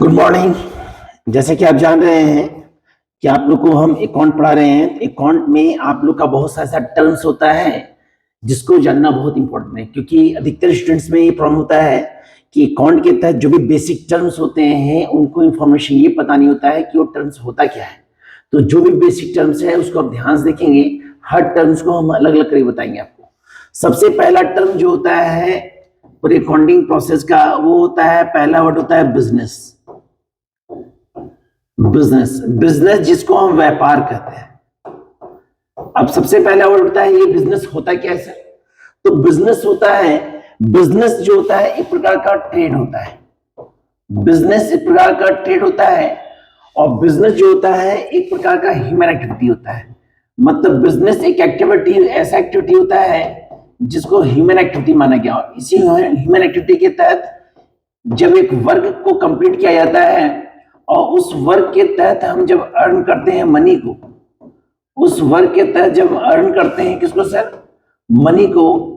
Good morning. जैसे कि आप जान रहे हैं कि आप लोग को हम अकाउंट पढ़ा रहे हैं। अकाउंट में आप लोग का बहुत सारा टर्म्स होता है जिसको जानना बहुत इंपॉर्टेंट है, क्योंकि अधिकतर स्टूडेंट्स में ये प्रॉब्लम होता है कि अकाउंट के तहत जो भी बेसिक टर्म्स होते हैं उनको इंफॉर्मेशन ये पता नहीं होता है कि वो टर्म्स होता क्या है। तो जो भी बेसिक टर्म्स है उसको आप ध्यान से देखेंगे, हर टर्म्स को हम अलग अलग करके बताएंगे आपको। सबसे पहला टर्म जो होता है पूरे अकाउंटिंग प्रोसेस का, वो होता है, पहला वर्ड होता है बिजनेस। बिजनेस बिजनेस जिसको हम व्यापार कहते हैं। अब सबसे पहला वर्ड होता है ये बिजनेस होता क्या है सर? तो बिजनेस होता है, बिजनेस जो होता है एक प्रकार का ट्रेड होता है। बिजनेस एक प्रकार का ट्रेड होता है और बिजनेस जो होता है एक प्रकार का ह्यूमन एक्टिविटी होता है। मतलब बिजनेस एक एक्टिविटी, ऐसा एक्टिविटी होता है जिसको ह्यूमन एक्टिविटी माना गया। और इसी ह्यूमन एक्टिविटी के तहत जब एक वर्क को कंप्लीट किया जाता है और उस वर्क के तहत हम जब अर्न करते हैं मनी को, उस वर्क के तहत जब अर्न करते हैं किसको सर? मनी को,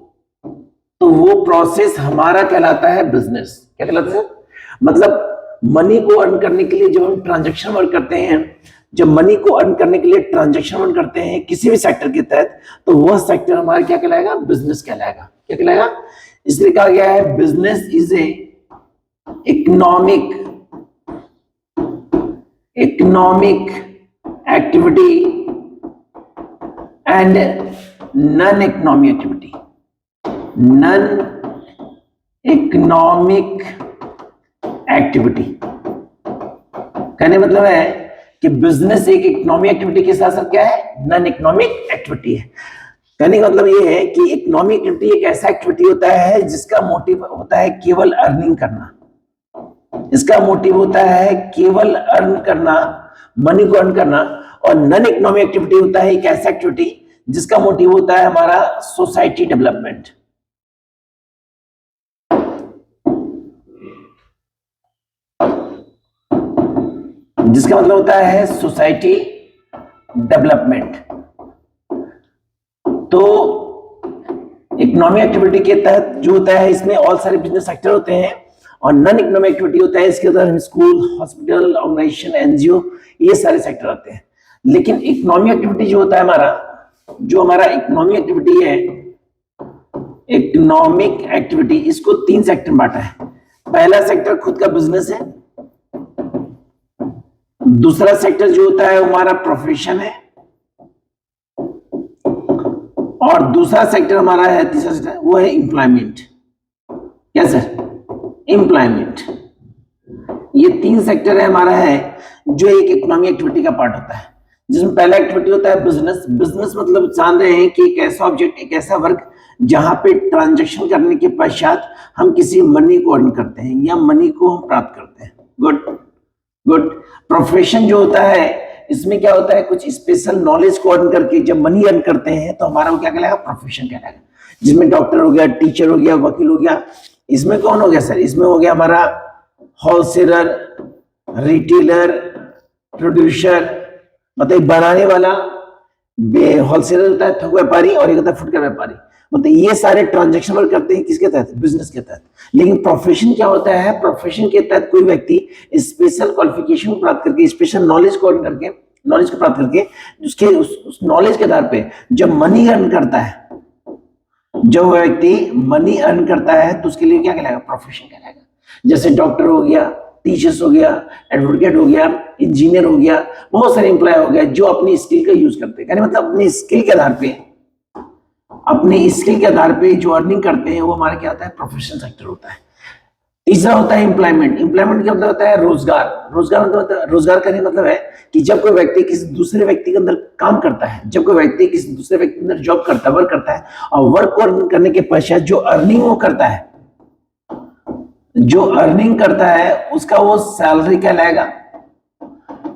तो वो प्रोसेस हमारा कहलाता है बिजनेस। क्या कहलाता है? मतलब मनी को अर्न करने के लिए जब हम ट्रांजैक्शन वर्क करते हैं, जब मनी को अर्न करने के लिए ट्रांजैक्शन वर्क करते हैं किसी भी सेक्टर के तहत, तो वह सेक्टर हमारा क्या कहलाएगा? बिजनेस कहलाएगा। क्या कहलाएगा? इसलिए कहा गया है business is a economic activity and non-economic activity. Non-economic activity कहने मतलब है कि बिजनेस एक इकोनॉमिक एक्टिविटी के साथ साथ क्या है? नॉन इकोनॉमिक एक्टिविटी है। कहने का मतलब ये है कि इकोनॉमिक एक्टिविटी एक ऐसा एक्टिविटी होता है जिसका मोटिव होता है केवल अर्निंग करना। इसका मोटिव होता है केवल अर्न करना, मनी को अर्न करना। और नॉन इकोनॉमिक एक्टिविटी होता है एक ऐसा एक्टिविटी जिसका मोटिव होता है हमारा सोसाइटी डेवलपमेंट। जिसका मतलब होता है सोसाइटी डेवलपमेंट। तो इकोनॉमिक एक्टिविटी के तहत जो होता है इसमें और सारे बिजनेस सेक्टर होते हैं और नॉन इकोनॉमिक एक्टिविटी होता है इसके अंदर स्कूल, हॉस्पिटल, ऑर्गेनाइजेशन, एनजीओ, ये सारे सेक्टर आते हैं। लेकिन इकोनॉमिक एक्टिविटी जो होता है हमारा इकोनॉमिक एक्टिविटी है, इकोनॉमिक एक्टिविटी इसको 3 सेक्टर में बांटा है। पहला सेक्टर खुद का बिजनेस है, दूसरा सेक्टर जो होता है हमारा प्रोफेशन है, और दूसरा सेक्टर हमारा है, तीसरा सेक्टर वो है एम्प्लॉयमेंट। क्या सर? एम्प्लॉयमेंट। ये 3 सेक्टर है हमारा है जो एक इकोनॉमिक एक्टिविटी का पार्ट होता है। जिसमें पहला एक्टिविटी होता है बिजनेस। बिजनेस मतलब जान रहे हैं कि एक ऐसा ऑब्जेक्ट, एक ऐसा वर्क जहां पे ट्रांजैक्शन करने के पश्चात हम किसी मनी को अर्न करते हैं या मनी को हम प्राप्त करते हैं। Good good. प्रोफेशन जो होता है इसमें क्या होता है, कुछ स्पेशल नॉलेज को अर्न करके जब मनी अर्न करते हैं तो हमारा वो क्या कहलाएगा? प्रोफेशन कहलाएगा। जिसमें डॉक्टर हो गया, टीचर हो गया, वकील हो गया। इसमें कौन हो गया सर? इसमें हो गया हमारा होलसेलर, रिटेलर, प्रोड्यूसर, मतलब बनाने वाला होलसेलर होता है, थोक व्यापारी, और एक होता है फुटकर व्यापारी। मतलब ये सारे ट्रांजैक्शन वर्क करते हैं किसके तहत? बिजनेस के तहत। लेकिन प्रोफेशन क्या होता है? प्रोफेशन के तहत कोई व्यक्ति स्पेशल क्वालिफिकेशन प्राप्त करके, स्पेशल नॉलेज को अर्न करके, नॉलेज को प्राप्त करके उसके उस नॉलेज के आधार पे जब मनी अर्न करता है, जो व्यक्ति मनी अर्न करता है तो उसके लिए क्या कहलाएगा? प्रोफेशन कहलाएगा। जैसे डॉक्टर हो गया, टीचर्स हो गया, एडवोकेट हो गया, इंजीनियर हो गया, बहुत सारे एम्प्लॉय हो गए जो अपनी स्किल का यूज करते हैं। मतलब अपनी स्किल के आधार पे, अपने स्किल के आधार पे जो अर्निंग करते हैं वो हमारा क्या होता है? प्रोफेशनल सेक्टर होता है। तीसरा होता है एम्प्लॉयमेंट। एम्प्लॉयमेंट का मतलब होता है रोजगार। रोजगार मतलब, रोजगार करने मतलब है कि जब कोई व्यक्ति किसी दूसरे व्यक्ति के अंदर काम करता है, जब कोई व्यक्ति किसी दूसरे व्यक्ति के अंदर जॉब करता है, वर्क करता है, और वर्क को अर्न करने के पश्चात जो अर्निंग वो करता है, जो अर्निंग करता है उसका वो सैलरी कहलाएगा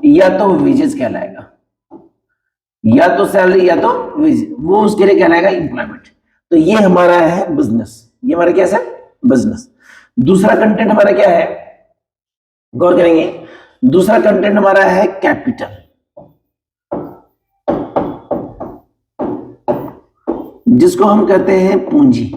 या तो वेजेस कहलाएगा, या तो सैलरी या तो वेजेस, वो उसके लिए कहलाएगा एम्प्लॉयमेंट। तो ये हमारा है बिजनेस। ये हमारा क्या है? बिजनेस। दूसरा कंटेंट हमारा क्या है? गौर करेंगे, दूसरा कंटेंट हमारा है कैपिटल, जिसको हम कहते हैं पूंजी।